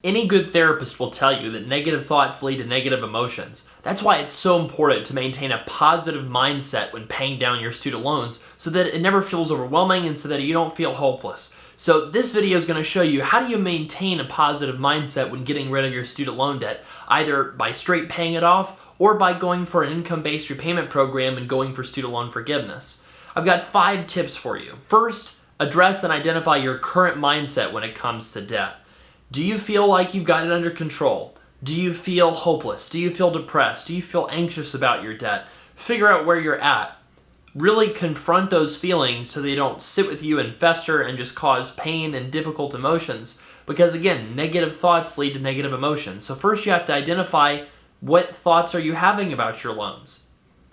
Any good therapist will tell you that negative thoughts lead to negative emotions. That's why it's so important to maintain a positive mindset when paying down your student loans so that it never feels overwhelming and so that you don't feel hopeless. So this video is going to show you how do you maintain a positive mindset when getting rid of your student loan debt, either by straight paying it off or by going for an income-based repayment program and going for student loan forgiveness. I've got 5 tips for you. First, address and identify your current mindset when it comes to debt. Do you feel like you've got it under control? Do you feel hopeless? Do you feel depressed? Do you feel anxious about your debt? Figure out where you're at. Really confront those feelings so they don't sit with you and fester and just cause pain and difficult emotions. Because again, negative thoughts lead to negative emotions. So first you have to identify what thoughts are you having about your loans.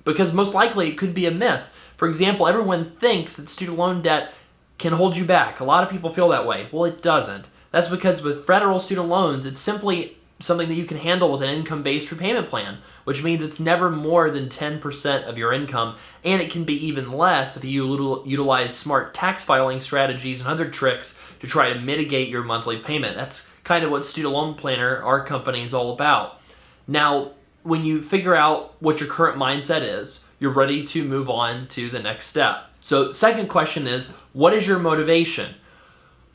Because most likely it could be a myth. For example, everyone thinks that student loan debt can hold you back. A lot of people feel that way. Well, it doesn't. That's because with federal student loans, it's simply something that you can handle with an income-based repayment plan, which means it's never more than 10% of your income, and it can be even less if you utilize smart tax filing strategies and other tricks to try to mitigate your monthly payment. That's kind of what Student Loan Planner, our company, is all about. Now, when you figure out what your current mindset is, you're ready to move on to the next step. So, second question is, what is your motivation?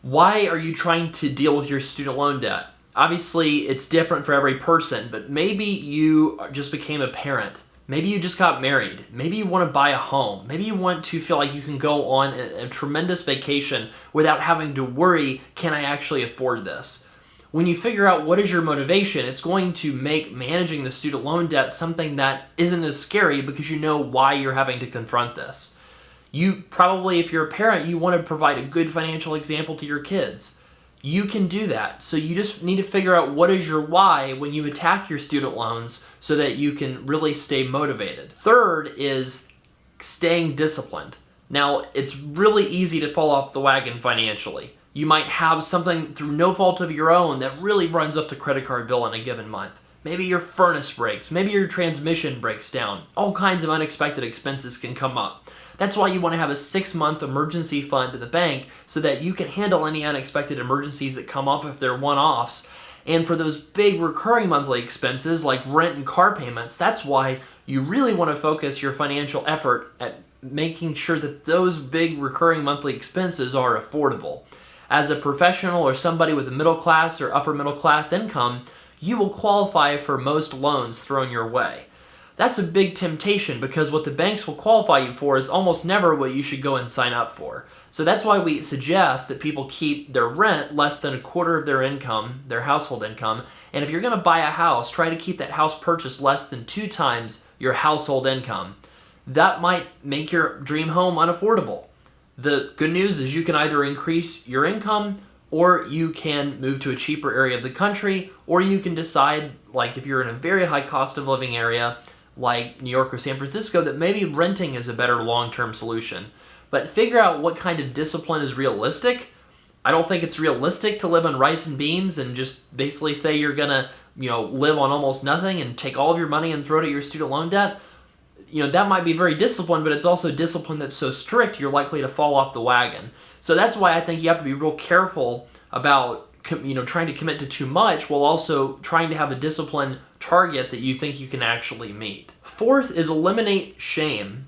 Why are you trying to deal with your student loan debt? Obviously, it's different for every person, but maybe you just became a parent. Maybe you just got married. Maybe you want to buy a home. Maybe you want to feel like you can go on a tremendous vacation without having to worry, can I actually afford this? When you figure out what is your motivation, it's going to make managing the student loan debt something that isn't as scary because you know why you're having to confront this. You probably, if you're a parent, you want to provide a good financial example to your kids. You can do that. So you just need to figure out what is your why when you attack your student loans so that you can really stay motivated. Third is staying disciplined. Now, it's really easy to fall off the wagon financially. You might have something through no fault of your own that really runs up the credit card bill in a given month. Maybe your furnace breaks. Maybe your transmission breaks down. All kinds of unexpected expenses can come up. That's why you want to have a 6-month emergency fund in the bank so that you can handle any unexpected emergencies that come off if they're one-offs. And for those big recurring monthly expenses like rent and car payments, that's why you really want to focus your financial effort at making sure that those big recurring monthly expenses are affordable. As a professional or somebody with a middle class or upper middle class income, you will qualify for most loans thrown your way. That's a big temptation because what the banks will qualify you for is almost never what you should go and sign up for. So that's why we suggest that people keep their rent less than a quarter of their income, their household income. And if you're going to buy a house, try to keep that house purchase less than 2 times your household income. That might make your dream home unaffordable. The good news is you can either increase your income or you can move to a cheaper area of the country, or you can decide, like if you're in a very high cost of living area, like New York or San Francisco, that maybe renting is a better long-term solution. But figure out what kind of discipline is realistic. I don't think it's realistic to live on rice and beans and just basically say you're gonna, live on almost nothing and take all of your money and throw it at your student loan debt. That might be very disciplined, but it's also discipline that's so strict you're likely to fall off the wagon. So that's why I think you have to be real careful about trying to commit to too much while also trying to have a disciplined target that you think you can actually meet. Fourth is eliminate shame.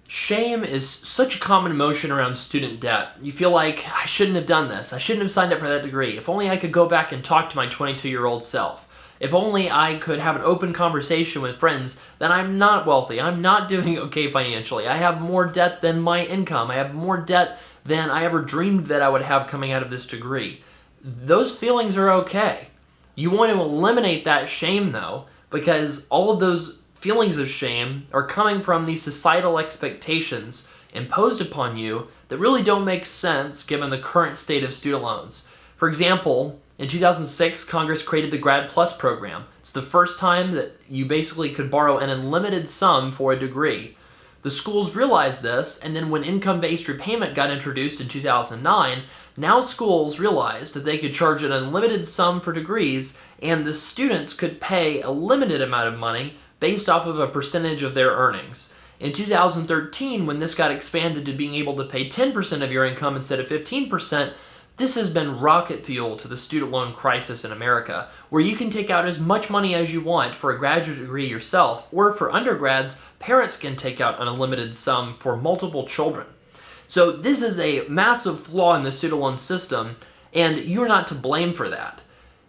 Shame is such a common emotion around student debt. You feel like, I shouldn't have done this. I shouldn't have signed up for that degree. If only I could go back and talk to my 22-year-old self. If only I could have an open conversation with friends, then I'm not wealthy. I'm not doing okay financially. I have more debt than my income. I have more debt than I ever dreamed that I would have coming out of this degree. Those feelings are okay. You want to eliminate that shame though, because all of those feelings of shame are coming from these societal expectations imposed upon you that really don't make sense given the current state of student loans. For example, in 2006, Congress created the Grad Plus program. It's the first time that you basically could borrow an unlimited sum for a degree. The schools realized this, and then when income-based repayment got introduced in 2009, now schools realized that they could charge an unlimited sum for degrees, and the students could pay a limited amount of money based off of a percentage of their earnings. In 2013, when this got expanded to being able to pay 10% of your income instead of 15%, This has been rocket fuel to the student loan crisis in America, where you can take out as much money as you want for a graduate degree yourself, or for undergrads, parents can take out an unlimited sum for multiple children. So this is a massive flaw in the student loan system, and you're not to blame for that.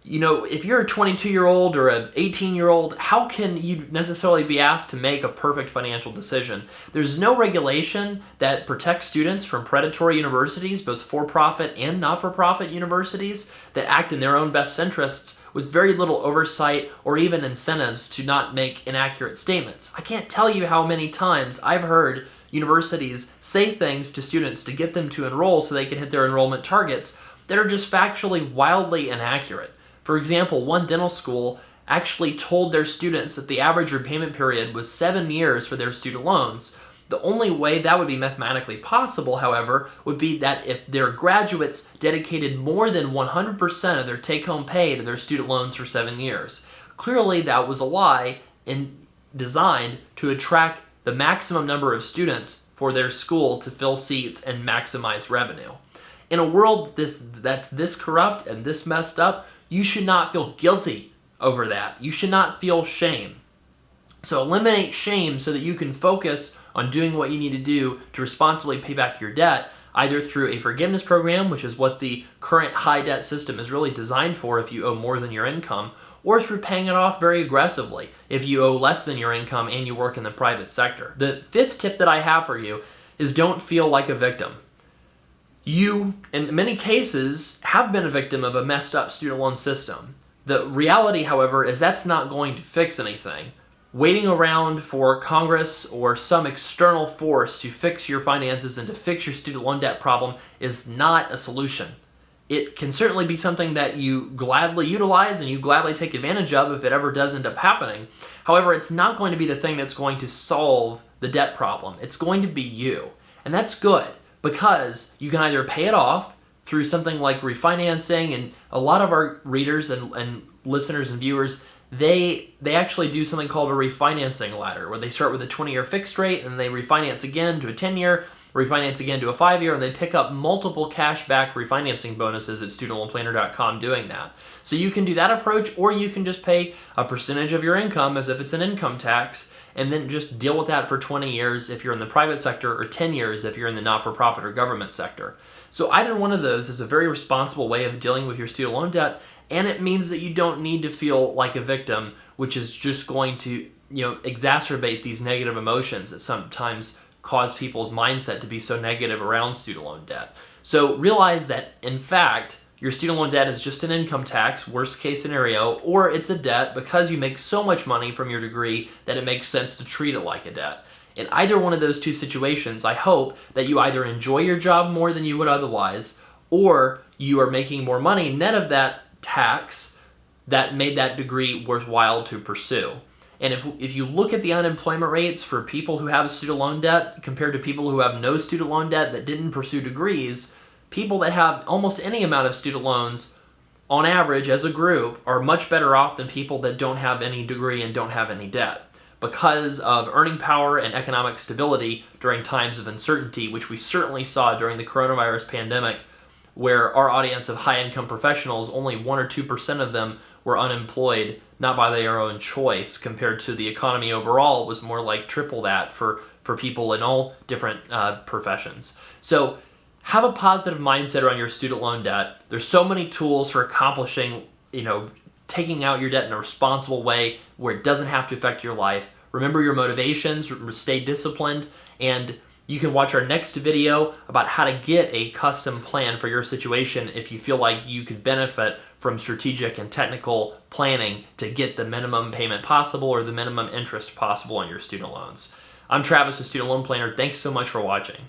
You know, if you're a 22-year-old or an 18-year-old, how can you necessarily be asked to make a perfect financial decision? There's no regulation that protects students from predatory universities, both for-profit and not-for-profit universities, that act in their own best interests with very little oversight or even incentives to not make inaccurate statements. I can't tell you how many times I've heard universities say things to students to get them to enroll so they can hit their enrollment targets that are just factually wildly inaccurate. For example, one dental school actually told their students that the average repayment period was 7 years for their student loans. The only way that would be mathematically possible, however, would be that if their graduates dedicated more than 100% of their take-home pay to their student loans for 7 years. Clearly, that was a lie and designed to attract the maximum number of students for their school to fill seats and maximize revenue. In a world that's this corrupt and this messed up, you should not feel guilty over that. You should not feel shame. So eliminate shame so that you can focus on doing what you need to do to responsibly pay back your debt, either through a forgiveness program, which is what the current high debt system is really designed for if you owe more than your income, or through paying it off very aggressively if you owe less than your income and you work in the private sector. The fifth tip that I have for you is don't feel like a victim. You, in many cases, have been a victim of a messed up student loan system. The reality, however, is that's not going to fix anything. Waiting around for Congress or some external force to fix your finances and to fix your student loan debt problem is not a solution. It can certainly be something that you gladly utilize and you gladly take advantage of if it ever does end up happening. However, it's not going to be the thing that's going to solve the debt problem. It's going to be you. And that's good, because you can either pay it off through something like refinancing, and a lot of our readers and listeners and viewers, they actually do something called a refinancing ladder, where they start with a 20-year fixed rate and they refinance again to a 10-year, refinance again to a 5-year, and they pick up multiple cashback refinancing bonuses at studentloanplanner.com doing that. So you can do that approach, or you can just pay a percentage of your income as if it's an income tax, and then just deal with that for 20 years if you're in the private sector, or 10 years if you're in the not-for-profit or government sector. So either one of those is a very responsible way of dealing with your student loan debt, and it means that you don't need to feel like a victim, which is just going to, exacerbate these negative emotions that sometimes cause people's mindset to be so negative around student loan debt. So realize that, in fact, your student loan debt is just an income tax, worst case scenario, or it's a debt because you make so much money from your degree that it makes sense to treat it like a debt. In either one of those two situations, I hope that you either enjoy your job more than you would otherwise, or you are making more money net of that tax that made that degree worthwhile to pursue. And if you look at the unemployment rates for people who have student loan debt compared to people who have no student loan debt that didn't pursue degrees, people that have almost any amount of student loans, on average, as a group, are much better off than people that don't have any degree and don't have any debt, because of earning power and economic stability during times of uncertainty, which we certainly saw during the coronavirus pandemic, where our audience of high-income professionals, only 1 or 2% of them were unemployed, not by their own choice, compared to the economy overall was more like triple that for people in all different professions. So have a positive mindset around your student loan debt. There's so many tools for accomplishing, taking out your debt in a responsible way where it doesn't have to affect your life. Remember your motivations, stay disciplined, and you can watch our next video about how to get a custom plan for your situation if you feel like you could benefit from strategic and technical planning to get the minimum payment possible or the minimum interest possible on your student loans. I'm Travis with Student Loan Planner. Thanks so much for watching.